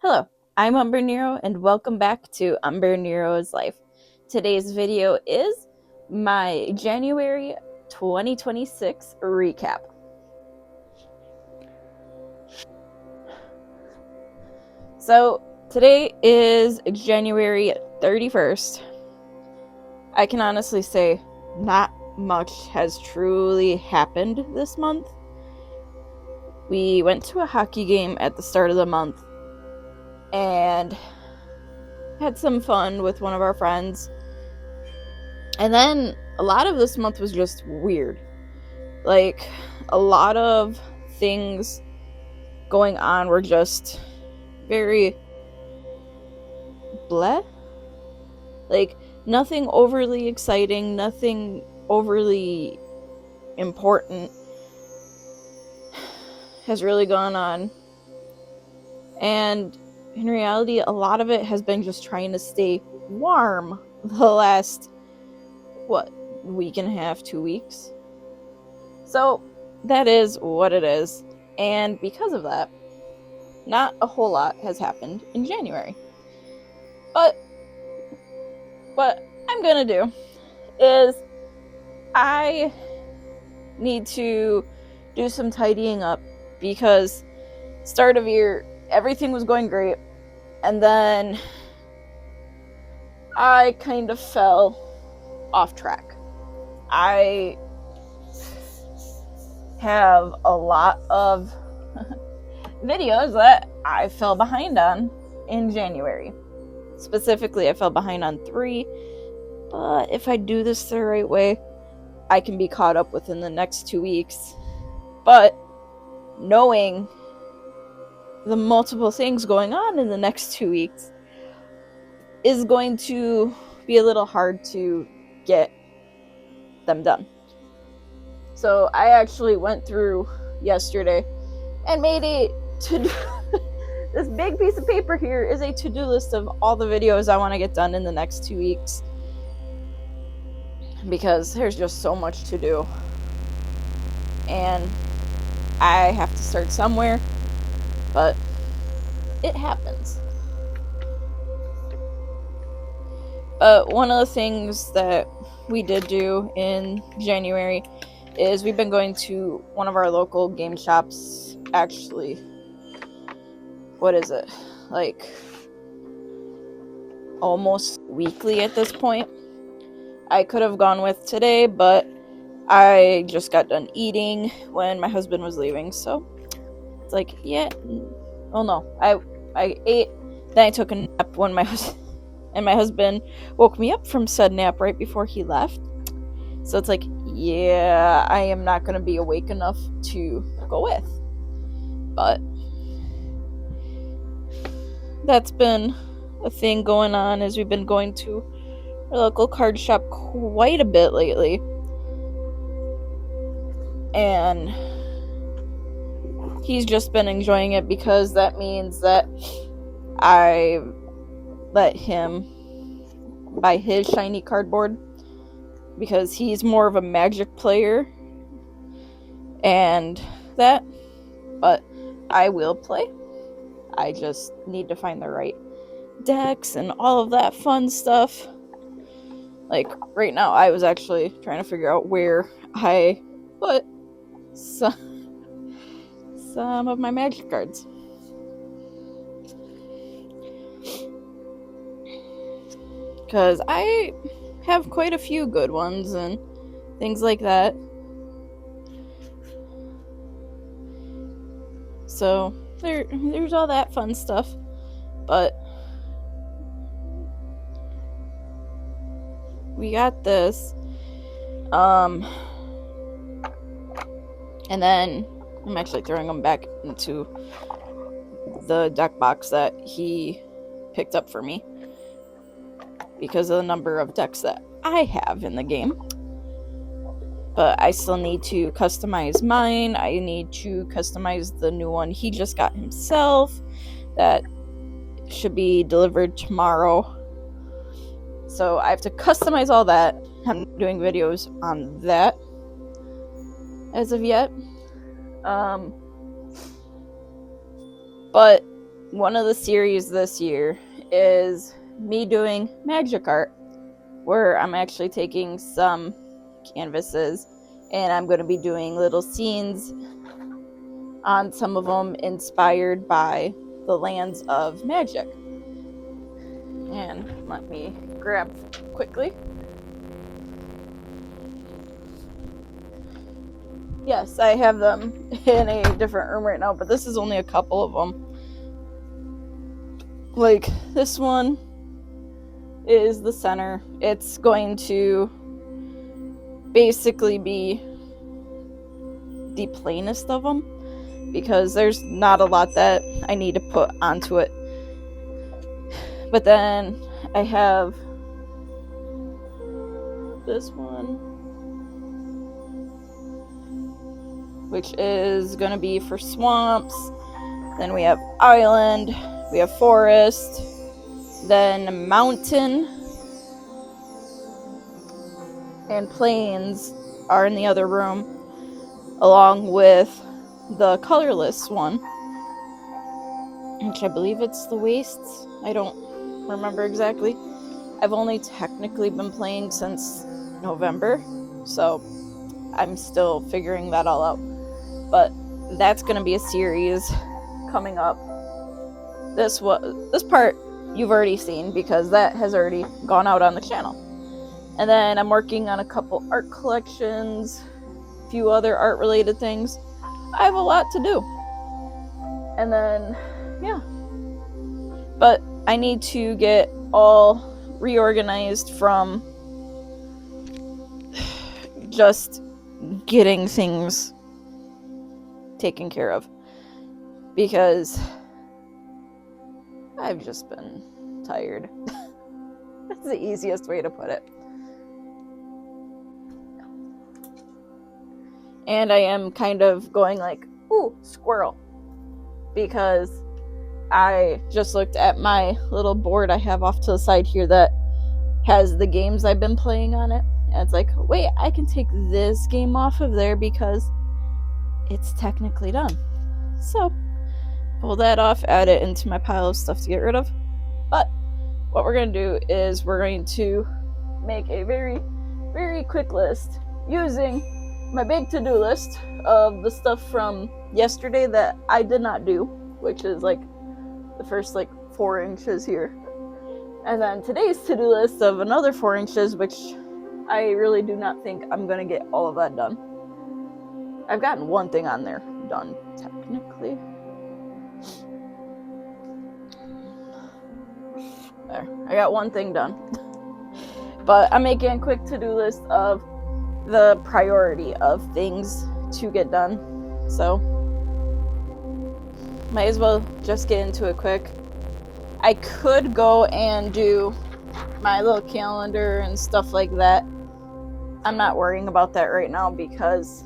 Hello, I'm Umbrenero and welcome back to Umbrenero's Life. Today's video is my January 2026 recap. So today is January 31st. I can honestly say not much has truly happened this month. We went to a hockey game at the start of the month and had some fun with one of our friends. And then a lot of this month was just weird. Like, a lot of things going on were just very bleh. Like, nothing overly exciting, nothing overly important has really gone on. And in reality, a lot of it has been just trying to stay warm the last, week and a half, 2 weeks. So that is what it is. And because of that, not a whole lot has happened in January. But what I'm gonna do is I need to do some tidying up because start of year everything was going great, and then I kind of fell off track. I have a lot of videos that I fell behind on in January. Specifically, I fell behind on 3, but if I do this the right way, I can be caught up within the next 2 weeks. But knowing the multiple things going on in the next 2 weeks is going to be a little hard to get them done. So I actually went through yesterday and made a to-do this big piece of paper here is a to-do list of all the videos I want to get done in the next 2 weeks, because there's just so much to do and I have to start somewhere, but it happens. But one of the things that we did do in January is we've been going to one of our local game shops. Actually, what is it? Like almost weekly at this point. I could have gone with today, but I just got done eating when my husband was leaving, so it's like, yeah. Oh no, I ate, then I took a nap when my husband woke me up from said nap right before he left. So it's like, yeah, I am not going to be awake enough to go with. But that's been a thing going on, as we've been going to our local card shop quite a bit lately. And he's just been enjoying it because that means that I let him buy his shiny cardboard, because he's more of a Magic player and that, but I will play. I just need to find the right decks and all of that fun stuff. Like right now, I was actually trying to figure out where I put some of my Magic cards. Because I have quite a few good ones and things like that. So there's all that fun stuff. But we got this. And then I'm actually throwing them back into the deck box that he picked up for me, because of the number of decks that I have in the game. But I still need to customize mine. I need to customize the new one he just got himself. That should be delivered tomorrow. So I have to customize all that. I'm doing videos on that as of yet. But one of the series this year is me doing magic art, where I'm actually taking some canvases and I'm going to be doing little scenes on some of them inspired by the lands of magic. And let me grab quickly. Yes, I have them in a different room right now, but this is only a couple of them. Like, this one is the center. It's going to basically be the plainest of them, because there's not a lot that I need to put onto it. But then I have this one, which is going to be for swamps. Then we have island, we have forest, then mountain, and plains are in the other room, along with the colorless one, which I believe it's the wastes. I don't remember exactly. I've only technically been playing since November, so I'm still figuring that all out. But that's going to be a series coming up. This part you've already seen, because that has already gone out on the channel. And then I'm working on a couple art collections, a few other art related things. I have a lot to do. And then, yeah. But I need to get all reorganized from just getting things taken care of, because I've just been tired. That's the easiest way to put it. And I am kind of going like, ooh, squirrel, because I just looked at my little board I have off to the side here that has the games I've been playing on it. And it's like, wait, I can take this game off of there because it's technically done. So, pull that off, add it into my pile of stuff to get rid of. But what we're going to do is we're going to make a very, very quick list using my big to-do list of the stuff from yesterday that I did not do, which is like the first 4 inches here. And then today's to-do list of another 4 inches, which I really do not think I'm going to get all of that done. I've gotten one thing on there done, technically. There, I got one thing done. But I'm making a quick to-do list of the priority of things to get done. So, might as well just get into it quick. I could go and do my little calendar and stuff like that. I'm not worrying about that right now, because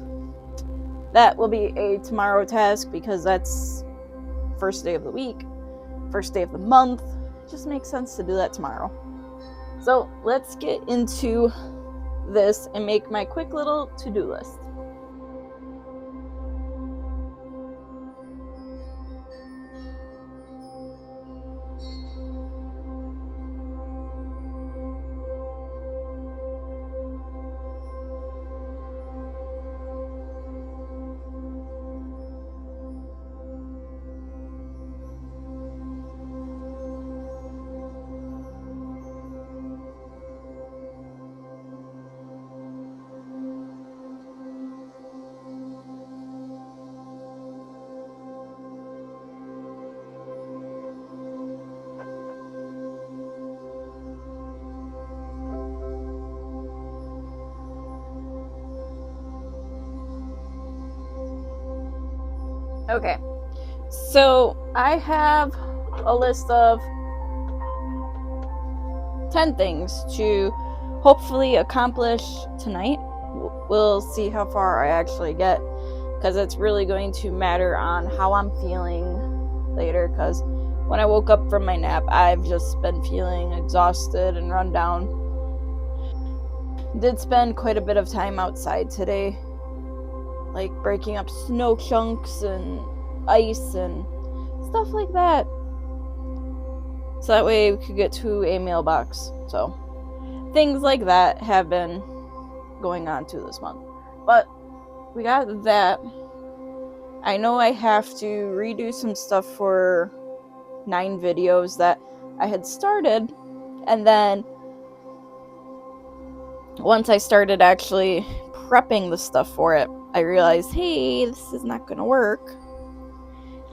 that will be a tomorrow task, because that's first day of the week, first day of the month. It just makes sense to do that tomorrow. So let's get into this and make my quick little to-do list. Okay, so I have a list of 10 things to hopefully accomplish tonight. We'll see how far I actually get, because it's really going to matter on how I'm feeling later, because when I woke up from my nap, I've just been feeling exhausted and run down. Did spend quite a bit of time outside today, breaking up snow chunks and ice and stuff like that. so that way we could get to a mailbox. So things like that have been going on too this month. But we got that. I know I have to redo some stuff for 9 videos that I had started, and then once I started actually prepping the stuff for it, I realized, hey, this is not gonna work.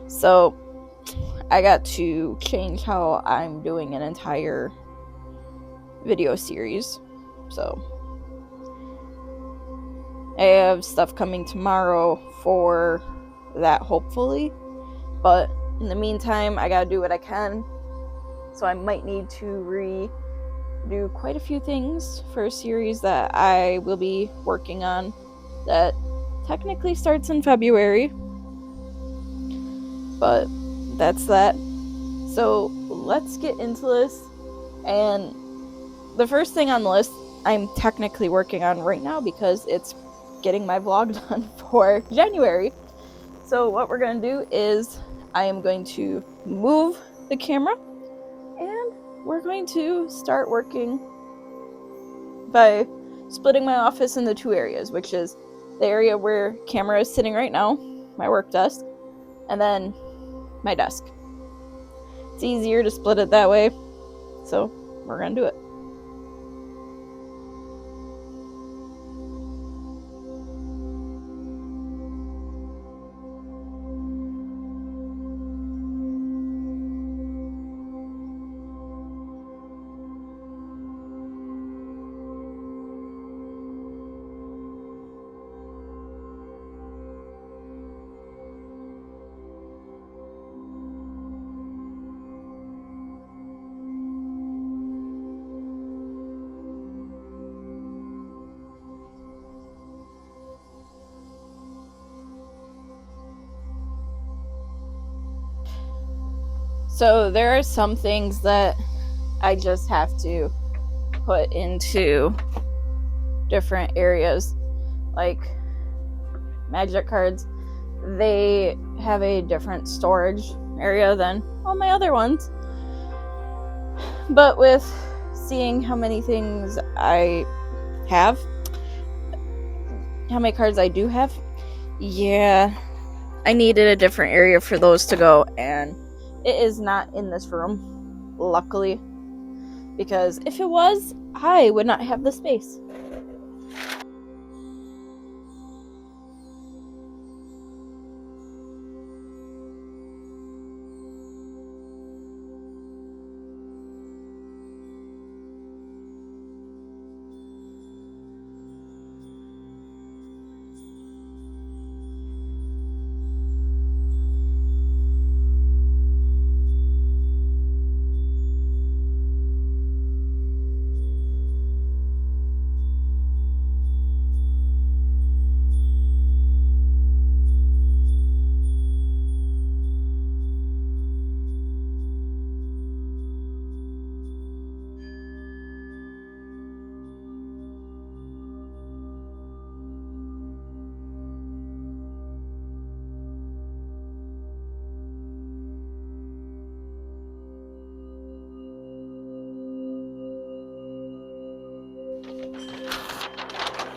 So I got to change how I'm doing an entire video series. So I have stuff coming tomorrow for that, hopefully. But in the meantime, I gotta do what I can. So I might need to redo quite a few things for a series that I will be working on that technically starts in February. But that's that. So let's get into this. And the first thing on the list I'm technically working on right now because it's getting my vlog done for January. So what we're going to do is I am going to move the camera and we're going to start working by splitting my office into 2 areas, which is the area where camera is sitting right now, my work desk, and then my desk. It's easier to split it that way, so we're going to do it. So there are some things that I just have to put into different areas, like magic cards. They have a different storage area than all my other ones. But with seeing how many things I have, how many cards I do have, yeah, I needed a different area for those to go, and it is not in this room, luckily, because if it was, I would not have the space.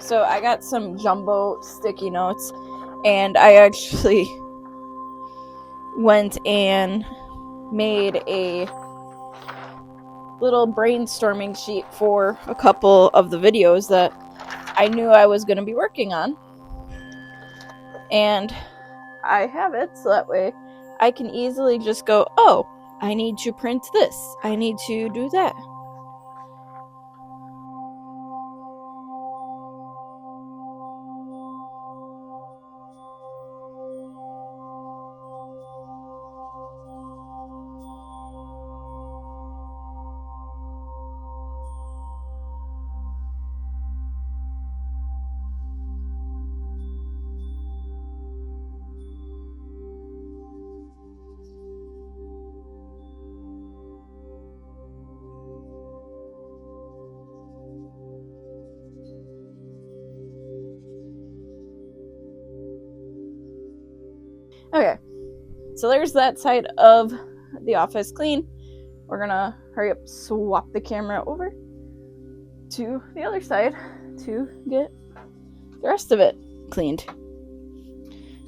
So I got some jumbo sticky notes, and I actually went and made a little brainstorming sheet for a couple of the videos that I knew I was going to be working on. And I have it so that way I can easily just go, oh, I need to print this. I need to do that. Okay, so there's that side of the office clean. we're gonna hurry up, swap the camera over to the other side to get the rest of it cleaned.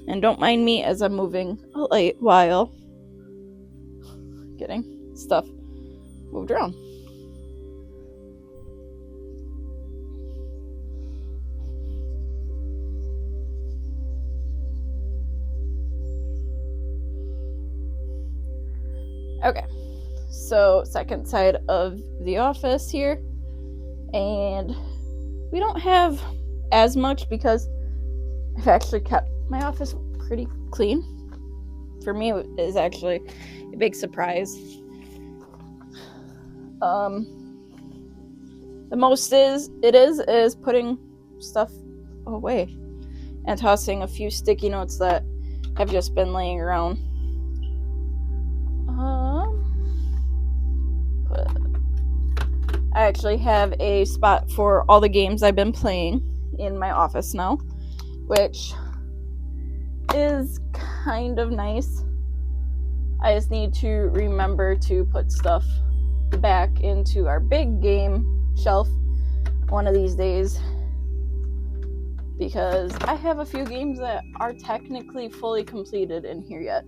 And don't mind me as I'm moving a light while getting stuff moved around. Okay, so second side of the office here, and we don't have as much because I've actually kept my office pretty clean. For me, it is actually a big surprise. The most is putting stuff away and tossing a few sticky notes that have just been laying around. But I actually have a spot for all the games I've been playing in my office now, which is kind of nice. I just need to remember to put stuff back into our big game shelf one of these days, because I have a few games that are technically fully completed in here yet.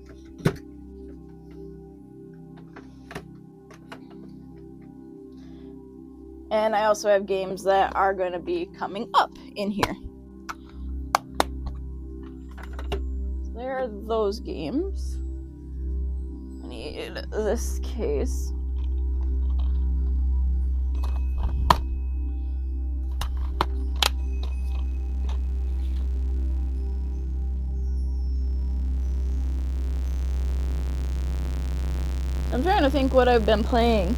And I also have games that are going to be coming up in here. So there are those games. I need this case. I'm trying to think what I've been playing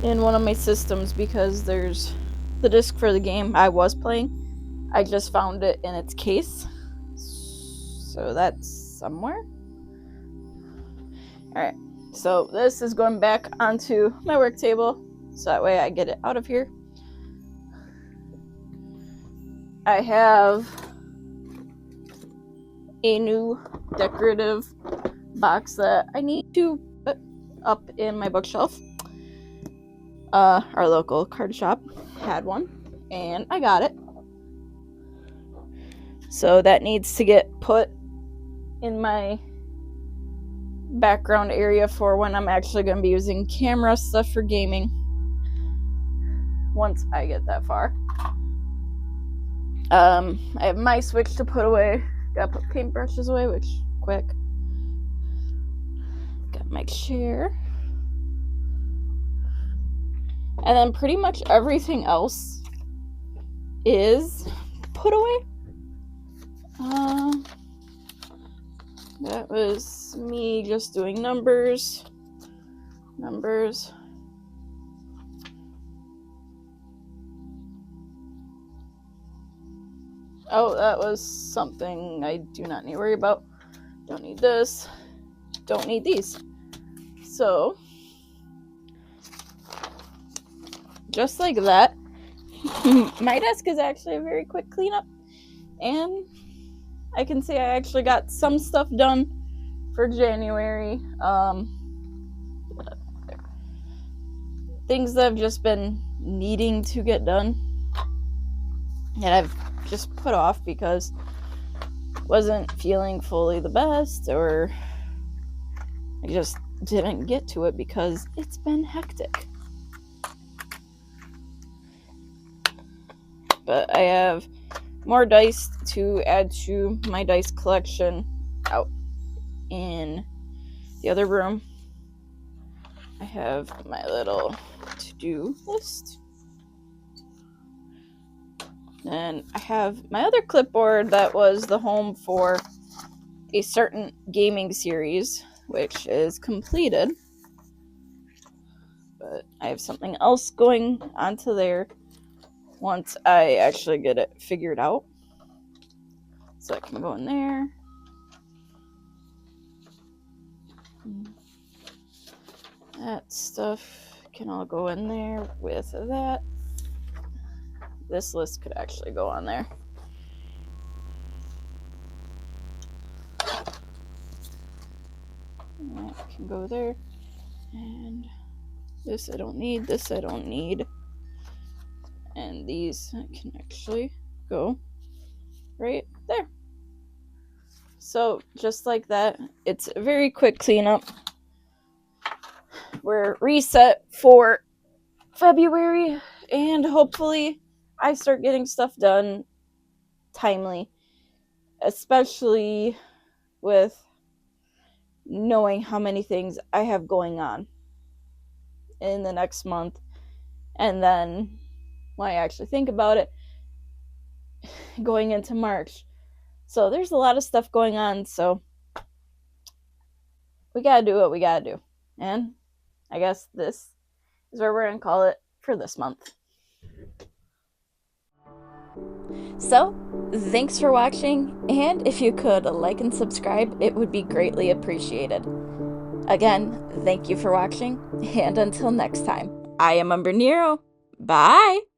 in one of my systems, because there's the disc for the game I was playing. I just found it in its case, so that's somewhere. Alright, so this is going back onto my work table, so that way I get it out of here. I have a new decorative box that I need to put up in my bookshelf. Our local card shop had one, and I got it. So that needs to get put in my background area for when I'm actually going to be using camera stuff for gaming, once I get that far. I have my Switch to put away. Gotta put paintbrushes away, which, quick. Got my chair. And then pretty much everything else is put away. That was me just doing numbers. Oh, that was something I do not need to worry about. Don't need this. Don't need these. So, just like that, my desk is actually a very quick cleanup, and I can say I actually got some stuff done for January. Things that have just been needing to get done, and I've just put off because wasn't feeling fully the best, or I just didn't get to it because it's been hectic. But I have more dice to add to my dice collection out in the other room. I have my little to-do list. And I have my other clipboard that was the home for a certain gaming series, which is completed. But I have something else going onto there once I actually get it figured out. So I can go in there. That stuff can all go in there with that. This list could actually go on there. That can go there. And This I don't need. This I don't need. And these I can actually go right there. So just like that, it's a very quick cleanup. We're reset for February, and hopefully I start getting stuff done timely, especially with knowing how many things I have going on in the next month. And then when I actually think about it, going into March. So there's a lot of stuff going on, so we gotta do what we gotta do. And I guess this is where we're gonna call it for this month. So, thanks for watching, and if you could like and subscribe, it would be greatly appreciated. Again, thank you for watching, and until next time, I am Umbrenero. Bye!